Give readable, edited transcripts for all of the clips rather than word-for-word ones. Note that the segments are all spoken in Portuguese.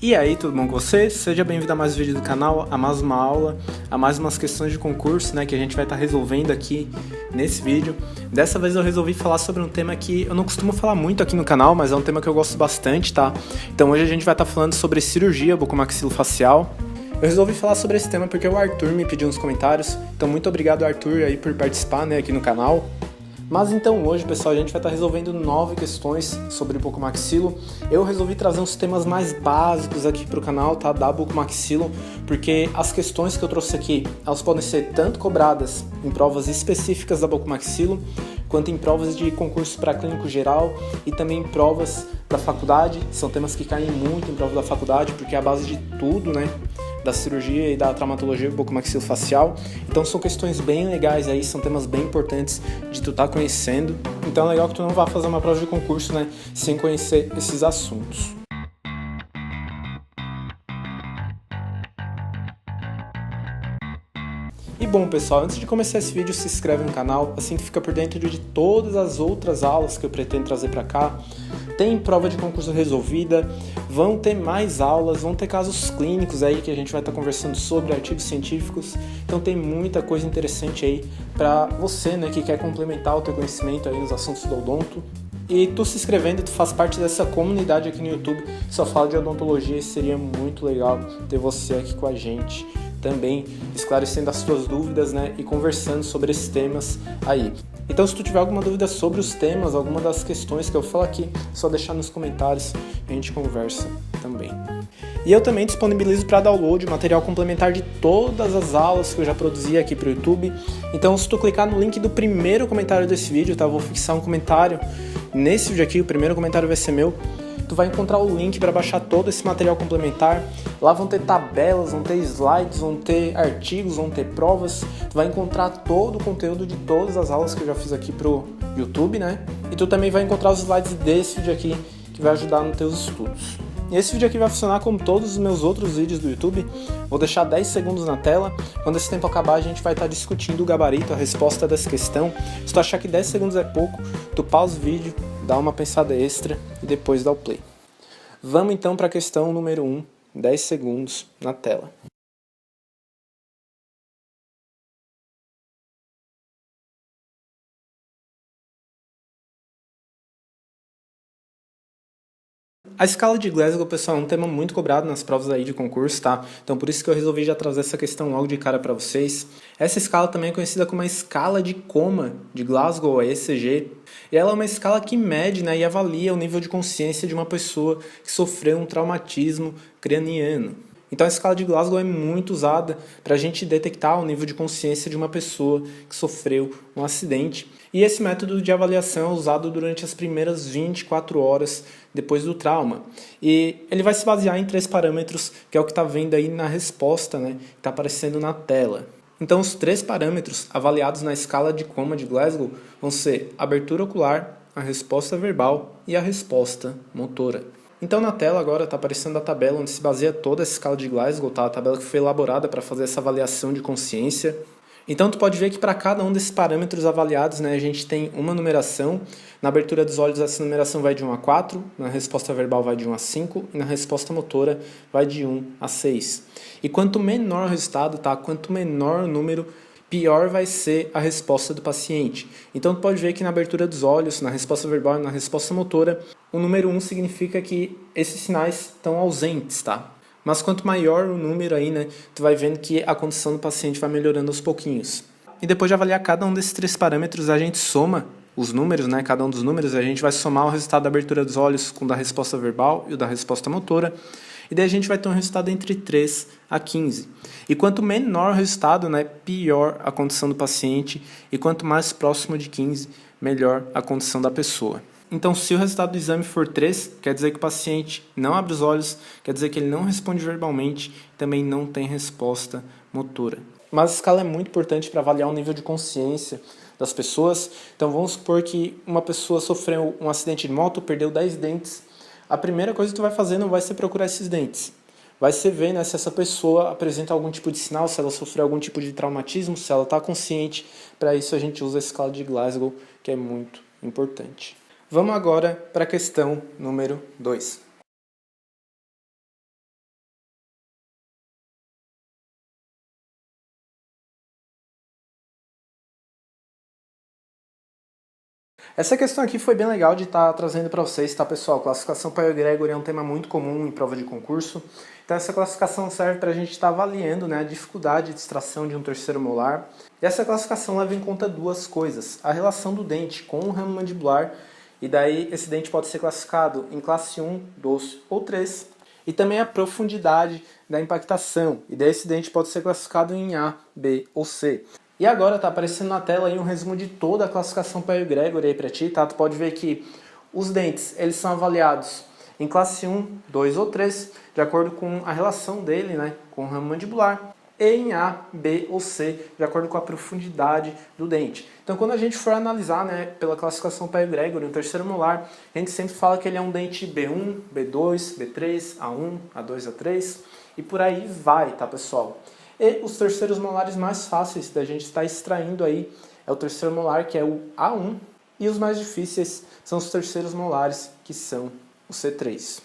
E aí, tudo bom com você? Seja bem-vindo a mais um vídeo do canal, a mais uma aula, a mais umas questões de concurso, né, que a gente vai estar resolvendo aqui nesse vídeo. Dessa vez eu resolvi falar sobre um tema que eu não costumo falar muito aqui no canal, mas é um tema que eu gosto bastante, tá? Então hoje a gente vai estar falando sobre cirurgia bucomaxilofacial. Eu resolvi falar sobre esse tema porque o Arthur me pediu nos comentários, então muito obrigado, Arthur, aí por participar, né, aqui no canal. Mas então hoje, pessoal, a gente vai estar resolvendo 9 questões sobre bucomaxilo. Eu resolvi trazer uns temas mais básicos aqui para o canal, tá? Da bucomaxilo, porque as questões que eu trouxe aqui, elas podem ser tanto cobradas em provas específicas da bucomaxilo, quanto em provas de concurso para clínico geral e também em provas da faculdade. São temas que caem muito em prova da faculdade, porque é a base de tudo, né? Da cirurgia e da traumatologia bucomaxilofacial. Então são questões bem legais aí, são temas bem importantes de tu estar conhecendo. Então é legal que tu não vá fazer uma prova de concurso, né, sem conhecer esses assuntos. E bom, pessoal, antes de começar esse vídeo, se inscreve no canal, assim tu fica por dentro de todas as outras aulas que eu pretendo trazer para cá. Tem prova de concurso resolvida, vão ter mais aulas, vão ter casos clínicos aí que a gente vai estar conversando sobre, artigos científicos. Então tem muita coisa interessante aí para você, né, que quer complementar o teu conhecimento aí nos assuntos do odonto. E tu se inscrevendo, tu faz parte dessa comunidade aqui no YouTube que só fala de odontologia, e seria muito legal ter você aqui com a gente também, esclarecendo as tuas dúvidas, né, e conversando sobre esses temas aí. Então, se tu tiver alguma dúvida sobre os temas, alguma das questões que eu falo aqui, é só deixar nos comentários e a gente conversa também. E eu também disponibilizo para download material complementar de todas as aulas que eu já produzi aqui para o YouTube. Então, se tu clicar no link do primeiro comentário desse vídeo, tá? Eu vou fixar um comentário nesse vídeo aqui, o primeiro comentário vai ser meu. Tu vai encontrar o link para baixar todo esse material complementar. Lá vão ter tabelas, vão ter slides, vão ter artigos, vão ter provas. Tu vai encontrar todo o conteúdo de todas as aulas que eu já fiz aqui pro YouTube, né? E tu também vai encontrar os slides desse vídeo aqui, que vai ajudar nos teus estudos. E esse vídeo aqui vai funcionar como todos os meus outros vídeos do YouTube. Vou deixar 10 segundos na tela. Quando esse tempo acabar, a gente vai estar discutindo o gabarito, a resposta dessa questão. Se tu achar que 10 segundos é pouco, tu pausa o vídeo, dá uma pensada extra e depois dá o play. Vamos então para a questão número 1, 10 segundos na tela. A escala de Glasgow, pessoal, é um tema muito cobrado nas provas aí de concurso, tá? Então por isso que eu resolvi já trazer essa questão logo de cara para vocês. Essa escala também é conhecida como a escala de coma de Glasgow, a ECG. E ela é uma escala que mede, né, e avalia o nível de consciência de uma pessoa que sofreu um traumatismo craniano. Então a escala de Glasgow é muito usada para a gente detectar o nível de consciência de uma pessoa que sofreu um acidente. E esse método de avaliação é usado durante as primeiras 24 horas depois do trauma. E ele vai se basear em 3 parâmetros, que é o que está vendo aí na resposta, né, que está aparecendo na tela. Então os 3 parâmetros avaliados na escala de coma de Glasgow vão ser a abertura ocular, a resposta verbal e a resposta motora. Então na tela agora está aparecendo a tabela onde se baseia toda essa escala de Glasgow, tá? A tabela que foi elaborada para fazer essa avaliação de consciência. Então tu pode ver que para cada um desses parâmetros avaliados, né, a gente tem uma numeração. Na abertura dos olhos essa numeração vai de 1 a 4, na resposta verbal vai de 1 a 5 e na resposta motora vai de 1 a 6. E quanto menor o resultado, tá? Quanto menor o número, pior vai ser a resposta do paciente. Então tu pode ver que na abertura dos olhos, na resposta verbal e na resposta motora, o número 1 significa que esses sinais estão ausentes, tá? Mas quanto maior o número aí, né, tu vai vendo que a condição do paciente vai melhorando aos pouquinhos. E depois de avaliar cada um desses 3 parâmetros, a gente soma os números, né, cada um dos números, a gente vai somar o resultado da abertura dos olhos com o da resposta verbal e o da resposta motora. E daí a gente vai ter um resultado entre 3 a 15. E quanto menor o resultado, né, pior a condição do paciente. E quanto mais próximo de 15, melhor a condição da pessoa. Então, se o resultado do exame for 3, quer dizer que o paciente não abre os olhos, quer dizer que ele não responde verbalmente, também não tem resposta motora. Mas a escala é muito importante para avaliar o nível de consciência das pessoas. Então, vamos supor que uma pessoa sofreu um acidente de moto, perdeu 10 dentes. A primeira coisa que tu vai fazer não vai ser procurar esses dentes. Vai ser ver, né, se essa pessoa apresenta algum tipo de sinal, se ela sofreu algum tipo de traumatismo, se ela está consciente. Para isso a gente usa a escala de Glasgow, que é muito importante. Vamos agora para a questão número 2. Essa questão aqui foi bem legal de estar trazendo para vocês, tá, pessoal? Classificação Pio-Gregory é um tema muito comum em prova de concurso. Então essa classificação serve para a gente estar avaliando, né, a dificuldade de extração de um terceiro molar. E essa classificação leva em conta duas coisas: a relação do dente com o ramo mandibular, e daí esse dente pode ser classificado em classe 1, 2 ou 3, e também a profundidade da impactação, e daí esse dente pode ser classificado em A, B ou C. E agora tá aparecendo na tela aí um resumo de toda a classificação Pio-Gregory aí para ti, tá? Tu pode ver que os dentes, eles são avaliados em classe 1, 2 ou 3, de acordo com a relação dele, né, com o ramo mandibular, e em A, B ou C, de acordo com a profundidade do dente. Então, quando a gente for analisar, né, pela classificação Pio-Gregory, o terceiro molar, a gente sempre fala que ele é um dente B1, B2, B3, A1, A2, A3, e por aí vai, tá, pessoal? E os terceiros molares mais fáceis da gente estar extraindo aí é o terceiro molar, que é o A1, e os mais difíceis são os terceiros molares, que são o C3.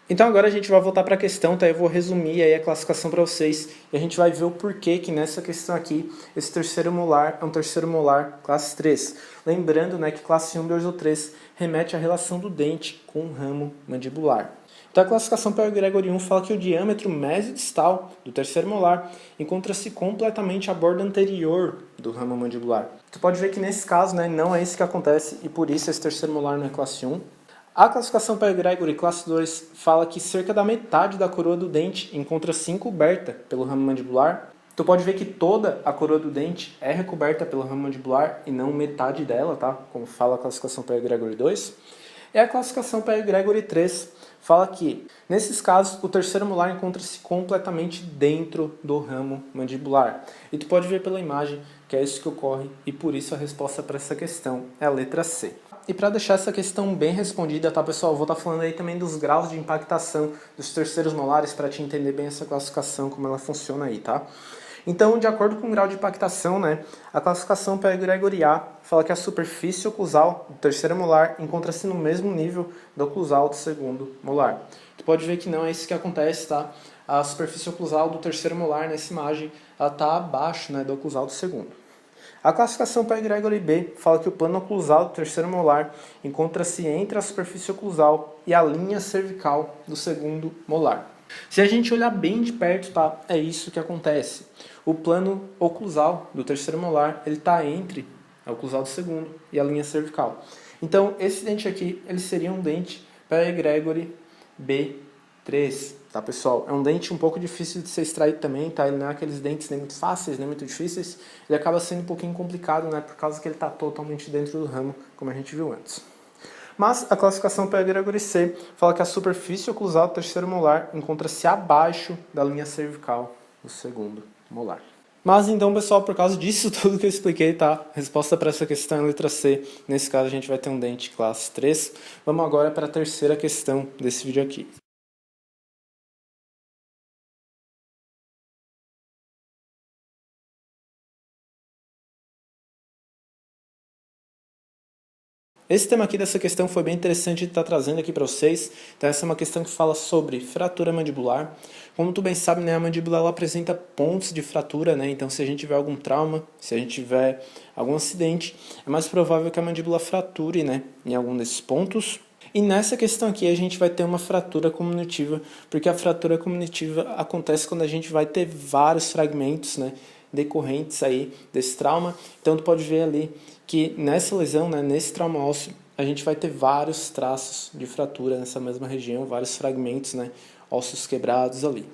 Então agora a gente vai voltar para a questão, tá? Eu vou resumir aí a classificação para vocês e a gente vai ver o porquê que nessa questão aqui esse terceiro molar é um terceiro molar classe 3. Lembrando, né, que classe 1, 2 ou 3 remete à relação do dente com o ramo mandibular. Então a classificação Pio-Gregory 1 fala que o diâmetro mesodistal do terceiro molar encontra-se completamente à borda anterior do ramo mandibular. Tu pode ver que nesse caso, né, não é isso que acontece e por isso esse terceiro molar não é classe 1. A classificação Pio-Gregory classe 2 fala que cerca da metade da coroa do dente encontra-se encoberta pelo ramo mandibular. Tu pode ver que toda a coroa do dente é recoberta pelo ramo mandibular e não metade dela, tá? Como fala a classificação Pio-Gregory 2. E a classificação Pio-Gregory 3 fala que, nesses casos, o terceiro molar encontra-se completamente dentro do ramo mandibular. E tu pode ver pela imagem que é isso que ocorre e por isso a resposta para essa questão é a letra C. E para deixar essa questão bem respondida, tá, pessoal, eu vou estar falando aí também dos graus de impactação dos terceiros molares para te entender bem essa classificação, como ela funciona aí, tá? Então, de acordo com o grau de impactação, né, a classificação Pio-Gregory A fala que a superfície oclusal do terceiro molar encontra-se no mesmo nível da oclusal do segundo molar. Tu pode ver que não é isso que acontece, tá? A superfície oclusal do terceiro molar nessa imagem, ela está abaixo, né, da oclusal do segundo. A classificação Pio-Gregory B fala que o plano oclusal do terceiro molar encontra-se entre a superfície oclusal e a linha cervical do segundo molar. Se a gente olhar bem de perto, tá, é isso que acontece. O plano oclusal do terceiro molar, ele está entre a oclusal do segundo e a linha cervical. Então, esse dente aqui, ele seria um dente Pio-Gregory B3, tá, pessoal? É um dente um pouco difícil de ser extraído também, tá? Ele não é aqueles dentes nem muito fáceis, nem muito difíceis. Ele acaba sendo um pouquinho complicado, né, por causa que ele está totalmente dentro do ramo, como a gente viu antes. Mas a classificação Pio-Gregory C fala que a superfície oclusal do terceiro molar encontra-se abaixo da linha cervical do segundo molar. Mas então, pessoal, por causa disso tudo que eu expliquei, tá? A resposta para essa questão é a letra C. Nesse caso, a gente vai ter um dente classe 3. Vamos agora para a terceira questão desse vídeo aqui. Esse tema aqui dessa questão foi bem interessante de estar trazendo aqui para vocês. Então essa é uma questão que fala sobre fratura mandibular. Como tu bem sabe, né, a mandíbula ela apresenta pontos de fratura, né? Então se a gente tiver algum trauma, se a gente tiver algum acidente, é mais provável que a mandíbula frature, né, em algum desses pontos. E nessa questão aqui a gente vai ter uma fratura comunitiva, porque a fratura comunitiva acontece quando a gente vai ter vários fragmentos, né, decorrentes aí desse trauma. Então tu pode ver ali que nessa lesão, né, nesse trauma ósseo, a gente vai ter vários traços de fratura nessa mesma região, vários fragmentos, né, ossos quebrados ali.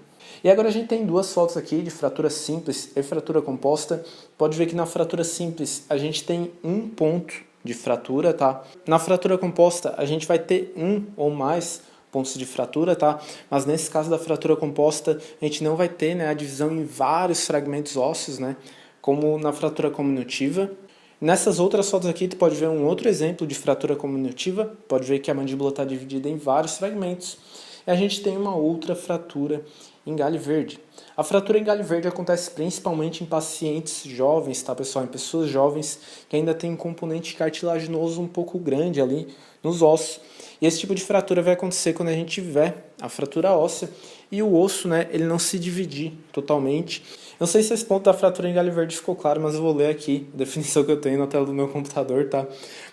E agora a gente tem duas fotos aqui de fratura simples e fratura composta. Pode ver que na fratura simples a gente tem um ponto de fratura, tá? Na fratura composta a gente vai ter um ou mais pontos de fratura, tá? Mas nesse caso da fratura composta a gente não vai ter, né, a divisão em vários fragmentos ósseos, né, como na fratura comunitiva. Nessas outras fotos aqui, tu pode ver um outro exemplo de fratura comunitiva. Pode ver que a mandíbula está dividida em vários fragmentos. E a gente tem uma outra fratura em galho verde. A fratura em galho verde acontece principalmente em pacientes jovens, tá, pessoal? Em pessoas jovens que ainda tem um componente cartilaginoso um pouco grande ali nos ossos. E esse tipo de fratura vai acontecer quando a gente tiver a fratura óssea e o osso, né, ele não se dividir totalmente. Eu não sei se esse ponto da fratura em galho verde ficou claro, mas eu vou ler aqui a definição que eu tenho na tela do meu computador, tá?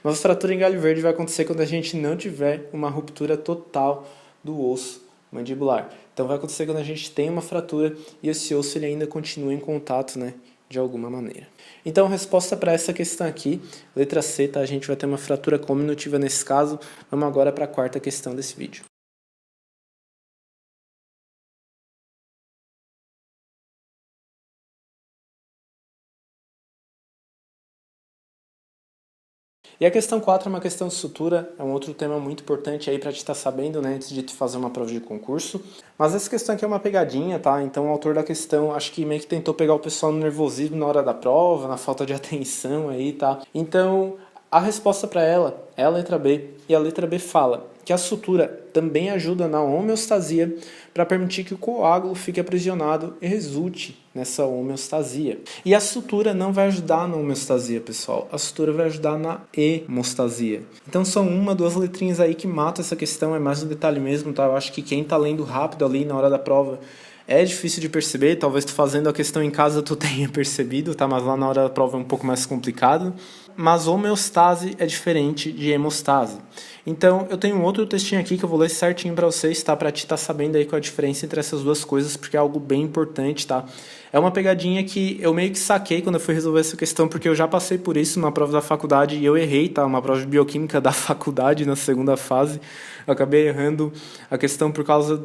Mas a fratura em galho verde vai acontecer quando a gente não tiver uma ruptura total do osso mandibular. Então vai acontecer quando a gente tem uma fratura e esse osso ele ainda continua em contato, né, de alguma maneira. Então, resposta para essa questão aqui, letra C, tá? A gente vai ter uma fratura cominutiva nesse caso. Vamos agora para a quarta questão desse vídeo. E a questão 4 é uma questão de sutura, é um outro tema muito importante aí para te estar sabendo, né, antes de te fazer uma prova de concurso. Mas essa questão aqui é uma pegadinha, tá? Então o autor da questão acho que meio que tentou pegar o pessoal no nervosismo na hora da prova, na falta de atenção aí, tá? Então a resposta para ela é a letra B, e a letra B fala que a sutura também ajuda na homeostasia para permitir que o coágulo fique aprisionado e resulte nessa homeostasia. E a sutura não vai ajudar na homeostasia, pessoal. A sutura vai ajudar na hemostasia. Então são uma, duas letrinhas aí que matam essa questão, é mais um detalhe mesmo, tá? Eu acho que quem tá lendo rápido ali na hora da prova é difícil de perceber, talvez tu fazendo a questão em casa tu tenha percebido, tá? Mas lá na hora da prova é um pouco mais complicado. Mas homeostase é diferente de hemostase. Então, eu tenho um outro textinho aqui que eu vou ler certinho para vocês, tá? Para te estar sabendo aí qual a diferença entre essas duas coisas, porque é algo bem importante, tá? É uma pegadinha que eu meio que saquei quando eu fui resolver essa questão, porque eu já passei por isso numa prova da faculdade e eu errei, tá? Uma prova de bioquímica da faculdade na segunda fase. Eu acabei errando a questão por causa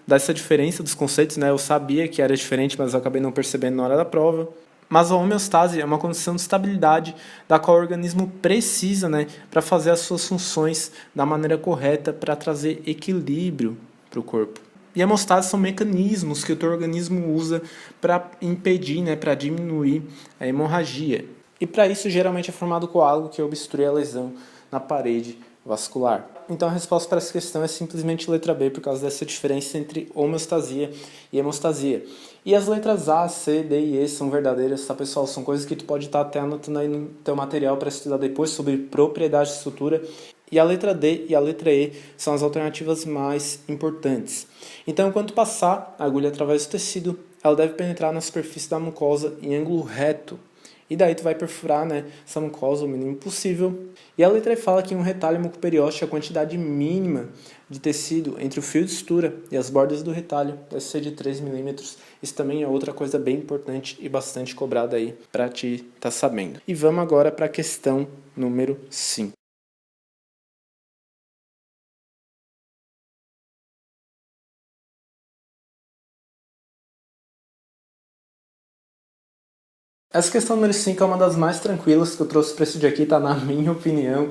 dessa diferença dos conceitos, né? Eu sabia que era diferente, mas eu acabei não percebendo na hora da prova. Mas a homeostase é uma condição de estabilidade da qual o organismo precisa, né, para fazer as suas funções da maneira correta para trazer equilíbrio para o corpo. E a hemostase são mecanismos que o teu organismo usa para impedir, né, para diminuir a hemorragia. E para isso geralmente é formado coágulo que obstrui a lesão na parede vascular. Então a resposta para essa questão é simplesmente letra B, por causa dessa diferença entre homeostasia e hemostasia. E as letras A, C, D e E são verdadeiras, tá, pessoal? São coisas que tu pode estar até anotando aí no teu material para estudar depois sobre propriedade de sutura. E a letra D e a letra E são as alternativas mais importantes. Então, quando passar a agulha através do tecido, ela deve penetrar na superfície da mucosa em ângulo reto. E daí tu vai perfurar, né, essa mucosa o mínimo possível. E a letra E fala que em um retalho mucoperiósteo a quantidade mínima de tecido entre o fio de sutura e as bordas do retalho deve ser de 3 milímetros. Isso também é outra coisa bem importante e bastante cobrada aí para ti estar sabendo. E vamos agora para a questão número 5. Essa questão número 5 é uma das mais tranquilas que eu trouxe para esse vídeo aqui, tá? Na minha opinião.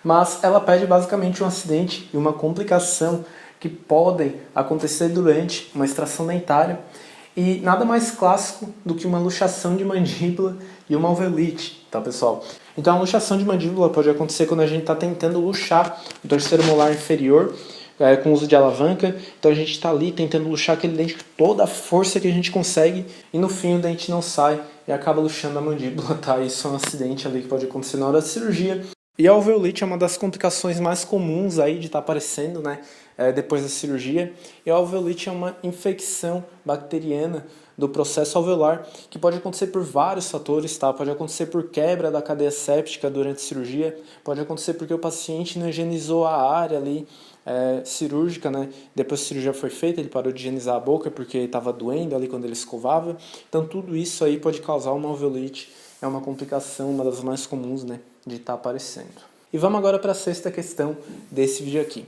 Mas ela pede basicamente um acidente e uma complicação que podem acontecer durante uma extração dentária. E nada mais clássico do que uma luxação de mandíbula e uma alveolite, tá, pessoal? Então a luxação de mandíbula pode acontecer quando a gente está tentando luxar o terceiro molar inferior, com uso de alavanca. Então a gente está ali tentando luxar aquele dente com toda a força que a gente consegue e no fim o dente não sai e acaba luxando a mandíbula, tá? Isso é um acidente ali que pode acontecer na hora da cirurgia. E a alveolite é uma das complicações mais comuns aí de estar aparecendo, né, depois da cirurgia. E a alveolite é uma infecção bacteriana do processo alveolar que pode acontecer por vários fatores, tá? Pode acontecer por quebra da cadeia séptica durante a cirurgia, pode acontecer porque o paciente não higienizou a área ali cirúrgica, né? Depois que a cirurgia foi feita, ele parou de higienizar a boca porque estava doendo ali quando ele escovava. Então tudo isso aí pode causar uma alveolite. É uma complicação, uma das mais comuns, né, de estar aparecendo. E vamos agora para a sexta questão desse vídeo aqui.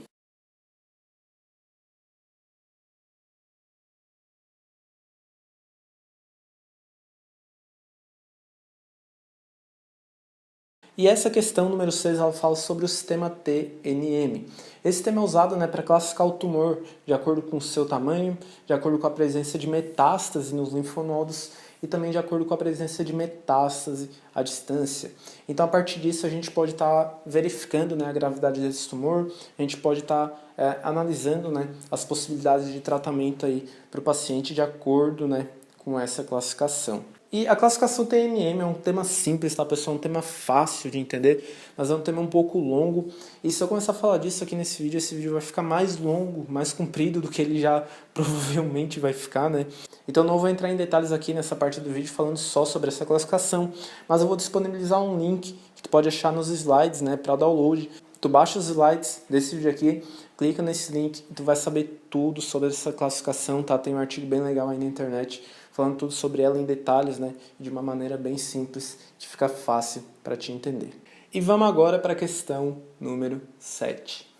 E essa questão número 6, ela fala sobre o sistema TNM. Esse sistema é usado, né, para classificar o tumor de acordo com o seu tamanho, de acordo com a presença de metástase nos linfonodos e também de acordo com a presença de metástase à distância. Então, a partir disso, a gente pode estar verificando, né, a gravidade desse tumor, a gente pode estar analisando, né, as possibilidades de tratamento para o paciente de acordo, né, com essa classificação. E a classificação TMM é um tema simples, tá, pessoal? É um tema fácil de entender, mas é um tema um pouco longo. E se eu começar a falar disso aqui nesse vídeo, esse vídeo vai ficar mais longo, mais comprido do que ele já provavelmente vai ficar, né? Então não vou entrar em detalhes aqui nessa parte do vídeo falando só sobre essa classificação, mas eu vou disponibilizar um link que tu pode achar nos slides, né, para download. Tu baixa os slides desse vídeo aqui, clica nesse link e tu vai saber tudo sobre essa classificação, tá? Tem um artigo bem legal aí na internet falando tudo sobre ela em detalhes, né? De uma maneira bem simples, que fica fácil para te entender. E vamos agora para a questão número 7.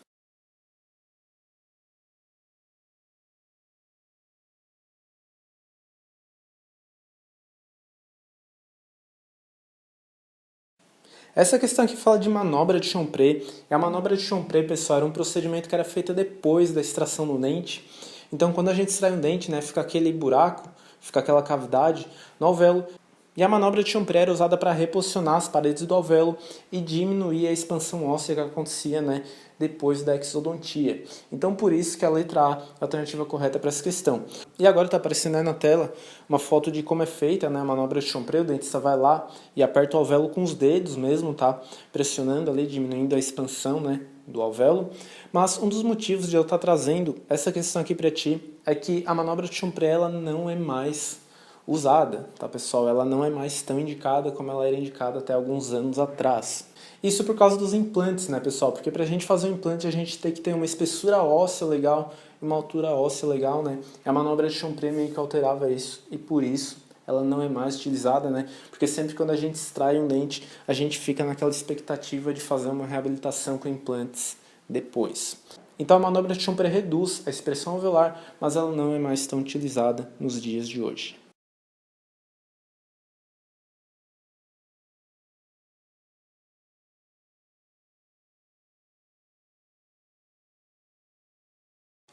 Essa questão aqui fala de manobra de Chompré. E a manobra de Chompré, pessoal, era um procedimento que era feito depois da extração do dente. Então, quando a gente extrai um dente, né, fica aquele buraco, fica aquela cavidade no alvéolo. E a manobra de Chompré era usada para reposicionar as paredes do alvéolo e diminuir a expansão óssea que acontecia, né, depois da exodontia. Então, por isso que a letra A é a alternativa correta para essa questão. E agora está aparecendo aí na tela uma foto de como é feita, né, a manobra de Chompré. O dentista vai lá e aperta o alvéolo com os dedos mesmo, tá? Pressionando ali, diminuindo a expansão, né, do alvéolo. Mas um dos motivos de eu estar trazendo essa questão aqui para ti é que a manobra de Chompré ela não é mais usada, tá, pessoal? Ela não é mais tão indicada como ela era indicada até alguns anos atrás. Isso por causa dos implantes, né, pessoal? Porque pra gente fazer um implante a gente tem que ter uma espessura óssea legal e uma altura óssea legal, né? E a manobra de Chompré meio que alterava isso e por isso ela não é mais utilizada, né? Porque sempre quando a gente extrai um dente, a gente fica naquela expectativa de fazer uma reabilitação com implantes depois. Então a manobra de Chompré reduz a expressão alveolar, mas ela não é mais tão utilizada nos dias de hoje.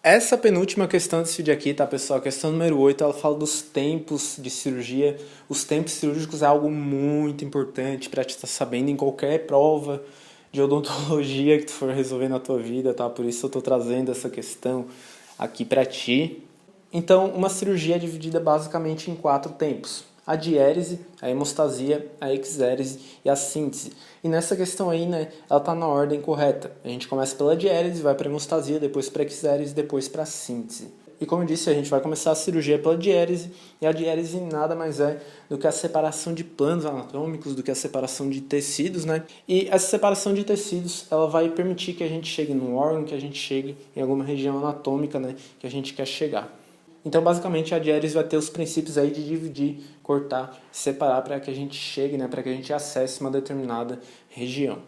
Essa penúltima questão desse vídeo aqui, tá, pessoal? A questão número 8, ela fala dos tempos de cirurgia. Os tempos cirúrgicos é algo muito importante para te estar sabendo em qualquer prova de odontologia que tu for resolver na tua vida, tá? Por isso eu tô trazendo essa questão aqui para ti. Então, uma cirurgia é dividida basicamente em 4 tempos: a diérese, a hemostasia, a exérese e a síntese. E nessa questão aí, né, ela está na ordem correta. A gente começa pela diérese, vai para a hemostasia, depois para a exérese, depois para a síntese. E como eu disse, a gente vai começar a cirurgia pela diérese, e a diérese nada mais é do que a separação de planos anatômicos, do que a separação de tecidos, né? E essa separação de tecidos, ela vai permitir que a gente chegue num órgão, que a gente chegue em alguma região anatômica, né, que a gente quer chegar. Então, basicamente, a diérese vai ter os princípios aí de dividir, cortar, separar para que a gente chegue, né, para que a gente acesse uma determinada região.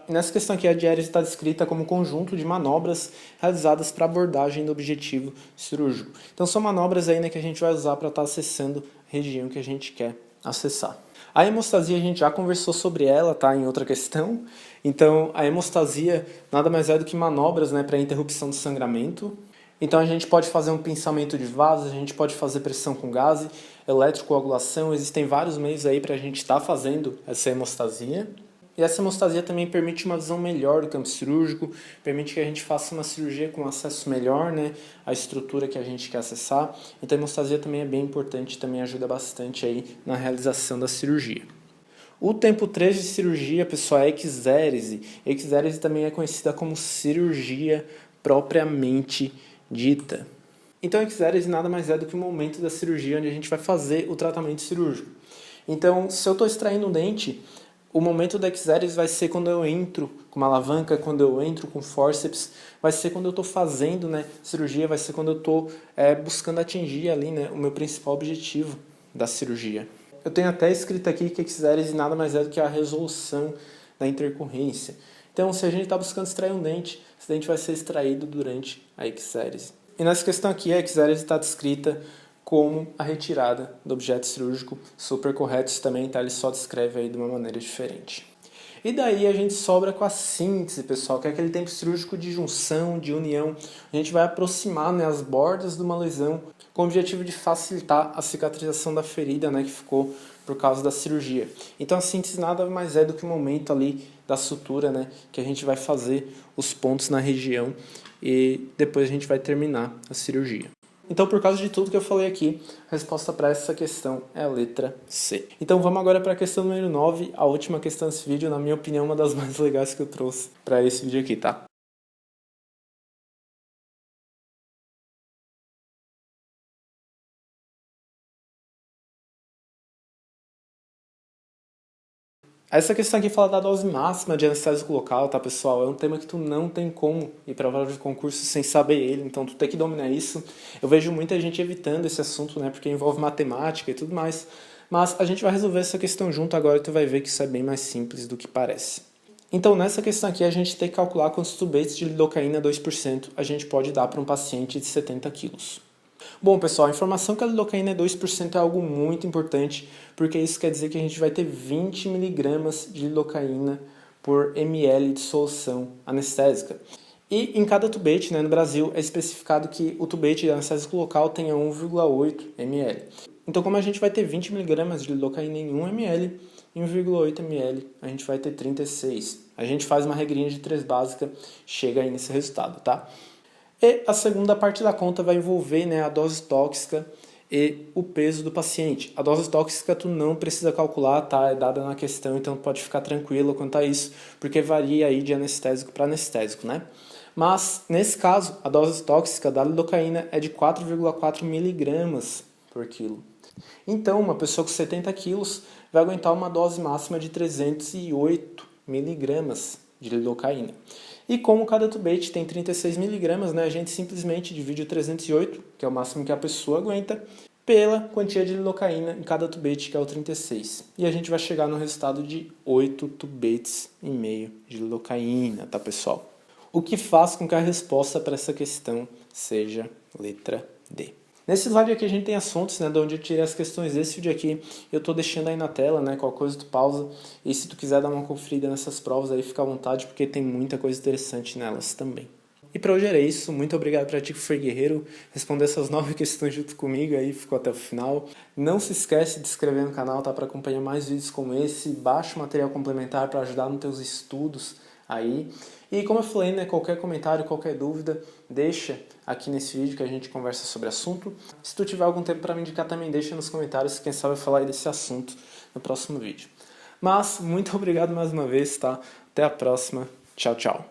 E nessa questão aqui, a diérese está descrita como um conjunto de manobras realizadas para abordagem do objetivo cirúrgico. Então, são manobras aí, né, que a gente vai usar para estar acessando a região que a gente quer acessar. A hemostasia, a gente já conversou sobre ela, tá, em outra questão. Então, a hemostasia nada mais é do que manobras, né, para interrupção do sangramento. Então a gente pode fazer um pinçamento de vasos, a gente pode fazer pressão com gás, eletrocoagulação, existem vários meios aí para a gente estar fazendo essa hemostasia. E essa hemostasia também permite uma visão melhor do campo cirúrgico, permite que a gente faça uma cirurgia com acesso melhor, né, à estrutura que a gente quer acessar. Então a hemostasia também é bem importante, também ajuda bastante aí na realização da cirurgia. O tempo 3 de cirurgia, pessoal, é exérese. Exérese também é conhecida como cirurgia propriamente dita. Então, a exérese nada mais é do que o momento da cirurgia onde a gente vai fazer o tratamento cirúrgico. Então, se eu estou extraindo um dente, o momento da exérese vai ser quando eu entro com uma alavanca, quando eu entro com forceps, vai ser quando eu estou fazendo, né, cirurgia, vai ser quando eu estou buscando atingir ali, né, o meu principal objetivo da cirurgia. Eu tenho até escrito aqui que a exérese nada mais é do que a resolução da intercorrência. Então, se a gente está buscando extrair um dente, esse dente vai ser extraído durante a exérese. E nessa questão aqui, a exérese está descrita como a retirada do objeto cirúrgico. Super correto isso também, tá? Ele só descreve aí de uma maneira diferente. E daí a gente sobra com a síntese, pessoal, que é aquele tempo cirúrgico de junção, de união. A gente vai aproximar, né, as bordas de uma lesão com o objetivo de facilitar a cicatrização da ferida, né, que ficou por causa da cirurgia. Então a síntese nada mais é do que o momento ali da sutura, né, que a gente vai fazer os pontos na região e depois a gente vai terminar a cirurgia. Então, por causa de tudo que eu falei aqui, a resposta para essa questão é a letra C. Então vamos agora para a questão número 9, a última questão desse vídeo, na minha opinião, uma das mais legais que eu trouxe para esse vídeo aqui, tá? Essa questão aqui fala da dose máxima de anestésico local, tá, pessoal? É um tema que tu não tem como ir para a prova de concurso sem saber ele, então tu tem que dominar isso. Eu vejo muita gente evitando esse assunto, né, porque envolve matemática e tudo mais, mas a gente vai resolver essa questão junto agora e tu vai ver que isso é bem mais simples do que parece. Então, nessa questão aqui, a gente tem que calcular quantos tubetes de lidocaína 2% a gente pode dar para um paciente de 70 quilos. Bom, pessoal, a informação que a lidocaína é 2% é algo muito importante, porque isso quer dizer que a gente vai ter 20 mg de lidocaína por ml de solução anestésica. E em cada tubete, né, no Brasil, é especificado que o tubete de anestésico local tenha 1,8 ml. Então, como a gente vai ter 20 mg de lidocaína em 1 ml, em 1,8 ml a gente vai ter 36. A gente faz uma regrinha de 3 básica, chega aí nesse resultado, tá? E a segunda parte da conta vai envolver, né, a dose tóxica e o peso do paciente. A dose tóxica tu não precisa calcular, tá? É dada na questão, então pode ficar tranquilo quanto a isso, porque varia aí de anestésico para anestésico, né? Mas, nesse caso, a dose tóxica da lidocaína é de 4,4 mg por quilo. Então, uma pessoa com 70 quilos vai aguentar uma dose máxima de 308 mg de lidocaína. E como cada tubete tem 36 mg, né, a gente simplesmente divide o 308, que é o máximo que a pessoa aguenta, pela quantia de lidocaína em cada tubete, que é o 36. E a gente vai chegar no resultado de 8 tubetes e meio de lidocaína, tá, pessoal? O que faz com que a resposta para essa questão seja letra D. Nesse slide aqui a gente tem as fontes, né, de onde eu tirei as questões desse vídeo aqui. Eu estou deixando aí na tela, né, qualquer coisa tu pausa. E se tu quiser dar uma conferida nessas provas aí, fica à vontade, porque tem muita coisa interessante nelas também. E para hoje era isso. Muito obrigado para ti que foi guerreiro, responder essas 9 questões junto comigo aí, ficou até o final. Não se esquece de se inscrever no canal, tá, para acompanhar mais vídeos como esse. Baixa o material complementar para ajudar nos teus estudos aí. E como eu falei, né, qualquer comentário, qualquer dúvida, deixa aqui nesse vídeo que a gente conversa sobre o assunto. Se tu tiver algum tempo para me indicar, também deixa nos comentários, quem sabe eu falar aí desse assunto no próximo vídeo. Mas, muito obrigado mais uma vez, tá? Até a próxima. Tchau, tchau.